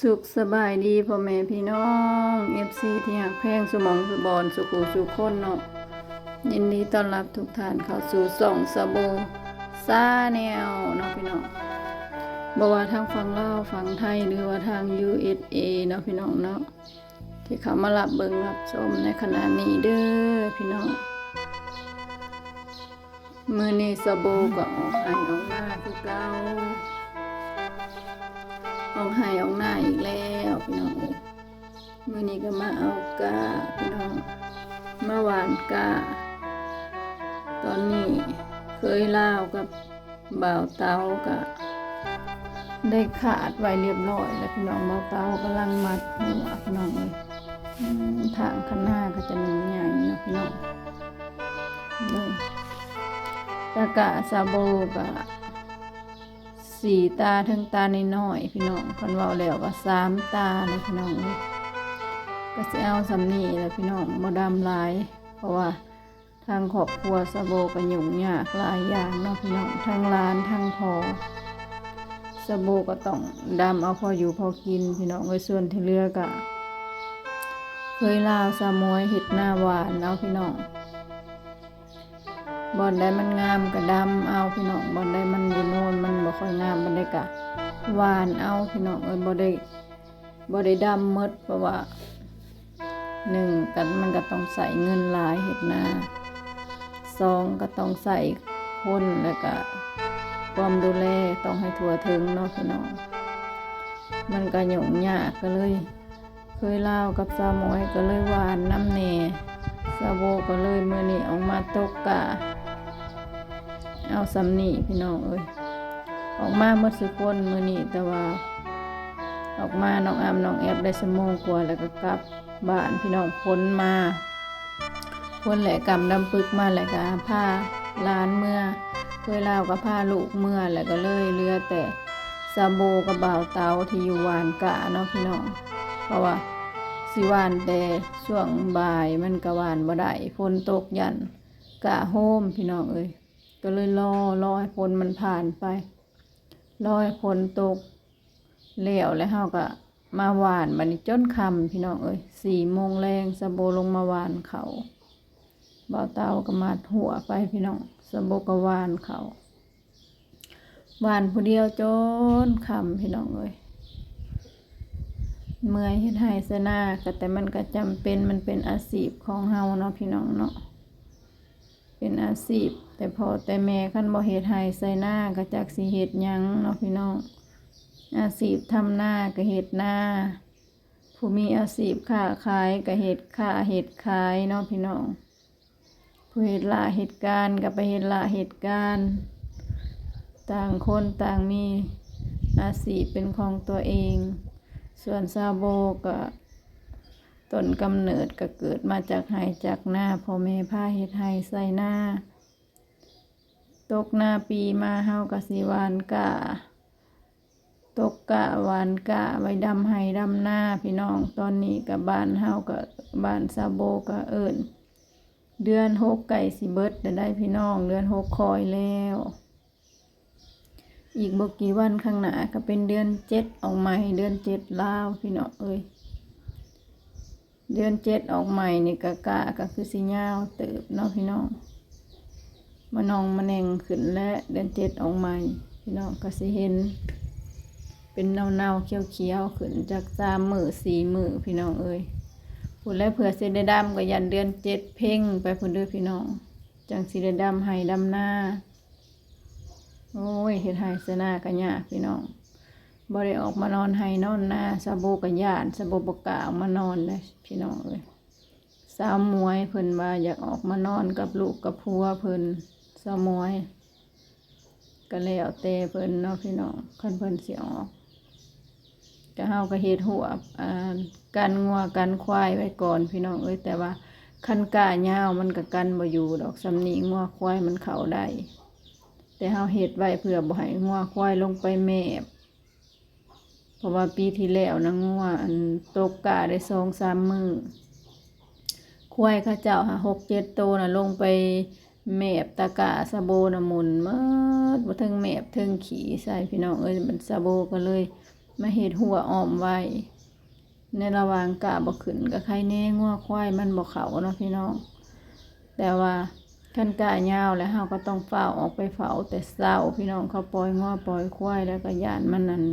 สุขสบายดีพ่อแม่พี่น้องFCที่หักแพงสมองสุบอนสุขูสุขคนเนาะยินดีต้อนรับทุกท่านเข้าสู่ส่องสบูซาแนวเนาะพี่น้องบ่ว่าทางฝั่งลาวฝั่งไทยหรือว่าทาง USA เนาะพี่น้องเนาะที่เขามารับเบิ่งรับชมในขณะนี้เด้อพี่น้องมื้อนี้สบูก็ออกให้ออกหน้าคือเก่าออกให้ออกหน้าอีกแล้วพี่น้องมื้อนี้ก็มาเอากาพี่น้องมาหวานกาตอนนี้เคยลาวกับบ่าวเตาก็ได้ขาดไว้เรียบร้อยแล้วพี่น้องบ่าวเตากำลังมัดหัวพี่น้องทางข้างหน้าก็จะมีใหญ่เนาะพี่น้องเลยตะกะซาโบก็สี่ตาทั้งตาน้อยๆพี่น้องคันเว้าแล้วก็สามตาเลยพี่น้องก็สิเอาสำนีแล้วพี่น้องบ่ดำหลายเพราะว่าทางครอบครัวซาโบก็ยุ่งยากหลายอย่างเนาะพี่น้องทั้งร้านทั้งพอซาโบก็ต้องดำเอาพออยู่พอกินพี่น้องส่วนที่เหลือก็เคยลาวซามวยเฮ็ดหน้าหวานเอาพี่น้องบ่อนใดมันงามก็ดำเอาพี่น้องบ่อนใดมันอยู่โน่นมันบ่ค่อยงามบ่ได้ก็หวานเอาพี่น้องบ่ได้ดำหมดเพราะว่าหนึ่งกันมันก็ต้องใส่เงินหลายเฮ็ดนาสองก็ต้องใส่คนแล้วก็ความดูแลต้องให้ทั่วถึงเนาะพี่น้องมันก็ยุ่งยากก็เลยเคยลาวกับซามวยก็เลยหวานน้ำแหน่ซาโบก็เลยมื้อนี้ออกมาตกกะเอาสำนีพี่น้องออกมาเมื่อสุคนมื้อนี้แต่ว่าออกมาน้องอามน้องแอบได้ชั่วโมงกว่าแล้วก็กลับบ้านพี่น้องพ้นแหละกำดำปึกมาแล้วก็พาหลานเมื่อเคยลาวก็พาลูกเมื่อแล้วก็เลยเหลือแต่ซาโบกับบ่าวเตาที่อยู่หวานกะเนาะพี่น้องเพราะว่าสิหวานแต่ช่วงบ่ายมันก็หวานบ่ได้ฝนตกยันกะโฮมพี่น้องก็เลยรอให้ฝนมันผ่านไปรอให้ฝนตกแล้วเฮาก็มาหวานบัดนี้จนค่ำพี่น้อง4 โมงแรงซาโบลงมาหวานเขาบ่าวเตาก็มาหัวไปพี่น้องซาโบก็หวานเขาหวานผู้เดียวจนค่ำพี่น้องเมื่อยเฮ็ดให้ซะหน้าก็แต่มันก็จำเป็นมันเป็นอาชีพของเฮาเนาะพี่น้องเนาะเป็นอาชีพแต่พอแต่แม่คันบ่เฮ็ดให้ใส่หน้าก็จักสิเฮ็ดหยังเนาะพี่น้องอาชีพทำหน้าก็เฮ็ดหน้าผู้มีอาชีพค้าขายก็เฮ็ดค้าเฮ็ดขายเนาะพี่น้องผู้เฮ็ดละเหตุการณ์ก็ไปเฮ็ดละเหตุการณ์ต่างคนต่างมีอาชีพเป็นของตัวเองส่วนซาโบก็ต้นกำเนิดก็เกิดมาจากไร่จากนาพ่อแม่พาเฮ็ดไร่ใส่นาตกนาปีมาเฮาก็สิหวานกะตกกะหวานกะไว้ดำไร่ดำนาพี่น้องตอนนี้ก็บ้านเฮาก็บ้านซาโบก็เอิ้นเดือน6ไก่สิเบิดได้พี่น้องเดือน6คอยแล้วอีกบ่กี่วันข้างหน้าก็เป็นเดือน7ออกใหม่เดือน7ลาวพี่น้องเดือน7ออกใหม่นี่ก็คือสิยาวเติบเนาะพี่น้องมะนองมะแนงขึ้นและเดือน7ออกใหม่พี่น้องก็สิเห็นเป็นเนาๆเขียวๆขึ้นจาก3 มื้อ4 มื้อพี่น้องพูดแล้วเผื่อสิได้ดำก็ยันเดือน7เพ่งไปพุ่นเด้อพี่น้องจังสิได้ดำให้ดำหน้าโอ้ยเฮ็ดให้ซะหน้าก็ยากพี่น้องบ่ได้ออกมานอนให้นอนหน้าซาโบก็ย้านซาโบบ่กล้าออกมานอนเลยพี่น้องสาวมวยเพิ่นว่าอยากออกมานอนกับลูกกับผัวเพิ่นสาวมวยก็แล้วแต่เพิ่นเนาะพี่น้องคันเพิ่นสิออกก็เฮาก็เฮ็ดหัวกันงัวกันควายไว้ก่อนพี่น้องแต่ว่าคันก้ายาวมันก็กันบ่อยู่ดอกสำนีงัวควายมันเข้าได้แต่เฮาเฮ็ดไว้เพื่อบ่ให้งัวควายลงไปแมบเพราะว่าปีที่แล้วนะงัวตกกะได้2-3 มื้อควายเขาเจ้า6-7 ตัวน่ะลงไปแมบตะกะซาโบน่ะหมุนหมดบ่ถึงแมบถึงขี้ใส่พี่น้องมันซาโบก็เลย มาเฮ็ดหัวอ้อมไว้ในระหว่างกะบ่ขึ้นก็ใครแน่งัวควายมันบ่เข้าเนาะพี่น้องแต่ว่าคันกะยาวแล้วเฮาก็ต้องเฝ้าออกไปเฝ้าแต่เช้าพี่น้องเขาปล่อยงัวปล่อยควายแล้วก็ย่านมันนั่น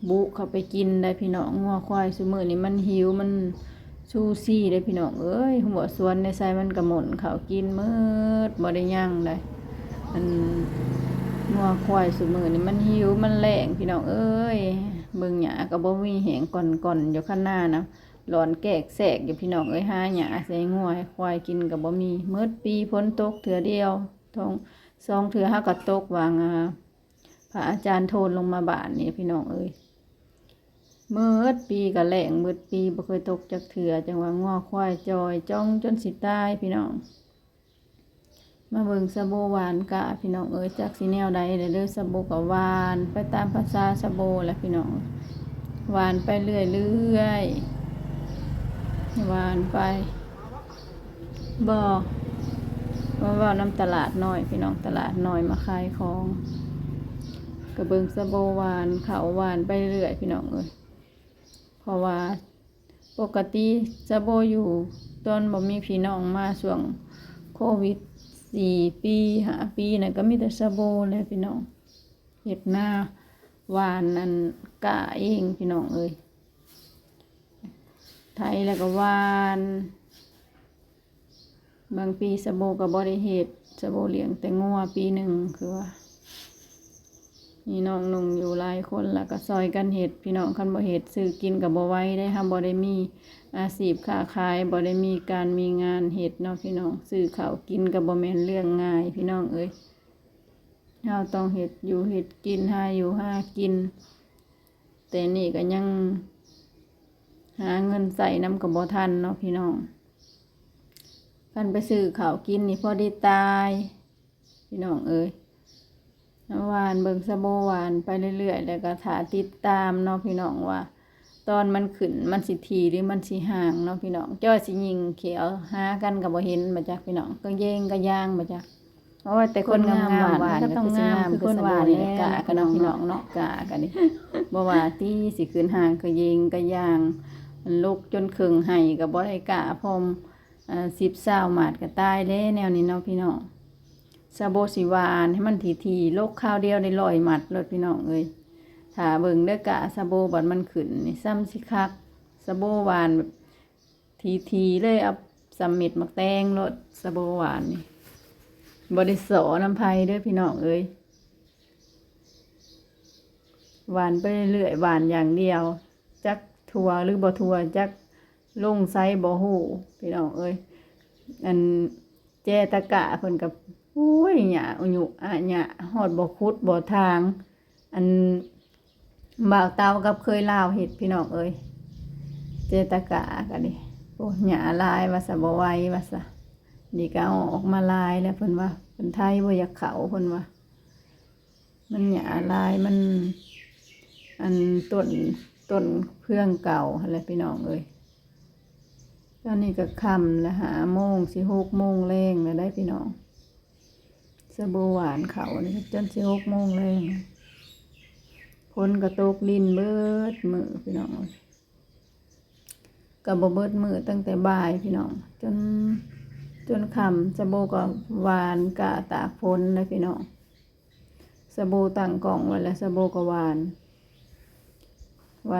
บุเข้าไปกินได้พี่น้องงัวควายซุมื้อนี้มันหิวมันซูซี่ได้พี่น้องเอ้ยหัวสวนในไสมันก็หม่นข้าวกินหมดบ่ได้ยั่งได้มันงัวควายซุมื้อนี้มันหิวมันแล้งพี่น้องเอ้ยเบิ่งหญ้าก็บ่มีแหงก่อนๆอยู่ข้างหน้านะหลอนแกกแสกอยู่พี่น้องเอ้ยหาหญ้าใส่งัวให้ควายกินก็บ่มีหมดปีฝนตกเทื่อเดียวท้อง2เทื่อหาก็ตกวางพระอาจารย์โทนลงมาบ้านนี่พี่น้องเอ้ยเมื่อปีก็แล้งเมื่อปีบ่เคยตกจักเทื่อจังว่างัวควายจอยจ้องจนสิตายพี่น้องมาเบิ่งสะโบหวานกะพี่น้องเอ้ยจักสิแนวใดเด้อสะโบก็หวานไปตามภาษาสะโบแหละพี่น้องหวานไปเรื่อยๆหวานไปบ่ว่าน้ำตลาดน้อยพี่น้องตลาดน้อยมาขายของก็เบิ่งสะโบหวานเขาหวานไปเรื่อยพี่น้องเอ้ยเพราะว่าปกติสะโบอยู่ตอนบ่มีพี่น้องมาช่วงโควิด4 ปี5 ปีน่ะก็มีแต่สะโบเลยพี่น้องเฮ็ดนาหวานนั่นกะเองพี่น้องเอ้ยไถแล้วก็หวานบางปีสะโบก็บ่ได้เฮ็ดสะโบเลี้ยงแต่งัวปีหนึ่งคือว่ามีน้องนุ่งอยู่หลายคนแล้วก็ซอยกันเฮ็ดพี่น้องคันบ่เฮ็ดซื้อกินก็บ่ไหวได้ค่ะบ่ได้มีอาชีพค้าขายบ่ได้มีการมีงานเฮ็ดเนาะพี่น้องซื้อข้าวกินก็บ่แม่นเรื่องง่ายพี่น้องเอ้ยเฮาต้องเฮ็ดอยู่เฮ็ดกินหาอยู่หากินแต่นี่ก็ยังหาเงินใส่นำก็บ่ทันเนาะพี่น้องคันไปซื้อข้าวกินนี่พอได้ตายพี่น้องเอ้ยหวานเบิ่งสะโบหวานไปเรื่อยๆแล้วก็ถ้าติดตามเนาะพี่น้องว่าตอนมันขึ้นมันสิทีหรือมันสิห่างเนาะพี่น้องจ้อยสิยิงเขียวหากันก็บ่เห็นบ่จักพี่น้องก็แย่งก็ย่างบ่จักเพราะว่าแต่คนงามหวานก็ต้องงามคือคนหวานนี่กะกันเนาะพี่น้องเนาะกะกันนี่บ่ว่าที่สิขึ้นห่างก็แย่งก็ย่างมันลุกจนครึ่งให้ก็บ่ได้กะพร้อม10-20 หมาดก็ตายเด้แนวนี้เนาะพี่น้องสะโบสิหวานให้มันทีๆโลกข้าวเดียวได้100 หมัดเลยพี่น้องเอ้ยถ้าเบิ่งเด้อกะสะโบบัดมันขึ้นนี่ซ้ำสิคักสะโบหวานแบบทีๆเลยเอาสำเม็ดมักแตงรสสะโบหวานนี่บ่ได้สอน้ำไผเด้อพี่น้องเอ้ยหวานไปเรื่อยๆหวานอย่างเดียวจักถั่วหรือบ่ถั่วจักลงไซบ่ฮู้พี่น้องเอ้ยอันแจตะกะเพิ่นก็โอ้ยหญ้าอุยุอะหญ้าฮอดบ่ขุดบ่ทางอันบ่าวเตากับเคยลาวเฮ็ดพี่น้องเอ้ยเจตะกะก็ดิโอ้หญ้าลายว่าซะบ่ไหวว่าซะนี่ก็เอาออกมาลายแล้วเพิ่นว่าเพิ่นไทยบ่อยากเข้าเพิ่นว่ามันหญ้าลายมันอันต้นเพื่องเก่าอะไรพี่น้องเอ้ยตอนนี้ก็ค่ำแล้ว5 โมงสิ6 โมงแลงแล้วได้พี่น้องสะโบหวานเขานี่จนสิ6 โมงแลงฝนก็ตกดินเบิดมื้อพี่น้องก็บ่เบิดมื้อตั้งแต่บ่ายพี่น้องจนค่ำสะโบก็หวานกะตากฝนเลยพี่น้องสะโบตั้งกล่องไว้แล้วสะโบก็หวา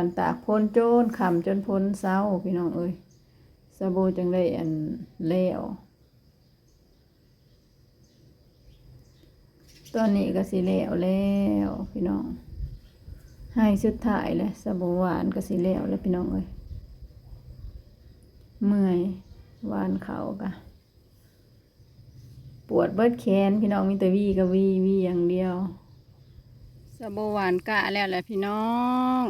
นตากฝนจนค่ำจนพ้นเช้าพี่น้องเอ้ยสะโบจังได้อันแล้วตอนนี้ก็สิแล้วพี่น้องให้สุดท้ายเลยสะโบหวานก็สิแล้วพี่น้องเอ้ยเมื่อยหวานเขากะปวดเบิดแขนพี่น้องมีแต่วีกับวีอย่างเดียวสะโบหวานกะแล้วแหละพี่น้อง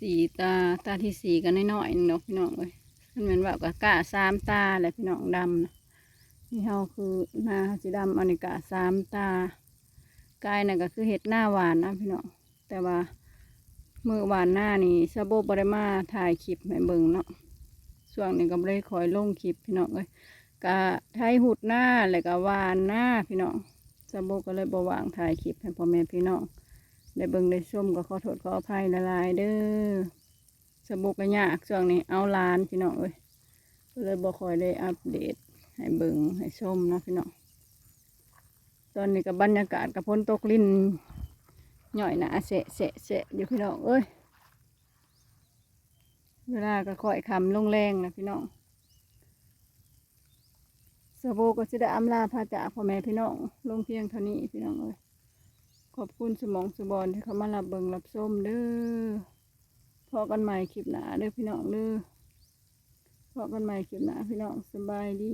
4 ตาที่4กันน้อยๆเนาะพี่น้องเอ้ยมันเหมือนแบบกะ3 ตาแหละพี่น้องดำนะนี่เฮาคือหน้าสีดำอันนี้กะ3 ตากายน่ะก็คือเห็ดหน้าหวานนะพี่น้องแต่ว่ามือหวานหน้านี่สะโบบ่ได้มาถ่ายคลิปให้เบิ่งเนาะช่วงนี้ก็บ่ได้คอยลงคลิปพี่น้องเอ้ยกะไทยหุดหน้าแล้วก็หวานหน้าพี่น้องสะโบก็เลยบ่ว่างถ่ายคลิปให้พ่อแม่พี่น้อง ได้เบิ่งได้ชมก็ขอโทษขออภัยละลายๆเด้อสบู่ก็ยากช่วงนี้เอาหลานพี่น้องเอ้ยก็เลยบ่ค่อยได้อัปเดตให้เบิ่งให้ชมเนาะพี่น้องตอนนี้กับบรรยากาศกับฝนตกลิ้นหน่อยหนาเสะเสะเสะอยู่พี่น้องเอ้ยเวลาก็ค่อยคำลงแรงนะพี่น้องสบู่ก็สิได้อำลาพาจากพ่อแม่พี่น้องลงเพียงเท่านี้พี่น้องเอ้ยขอบคุณสมองสบอนที่เขามารับเบิ่งรับชมเด้อพอกันใหม่คลิปหน้าเด้อพี่น้องเด้อพอกันใหม่คลิปหน้าพี่น้องสบายดี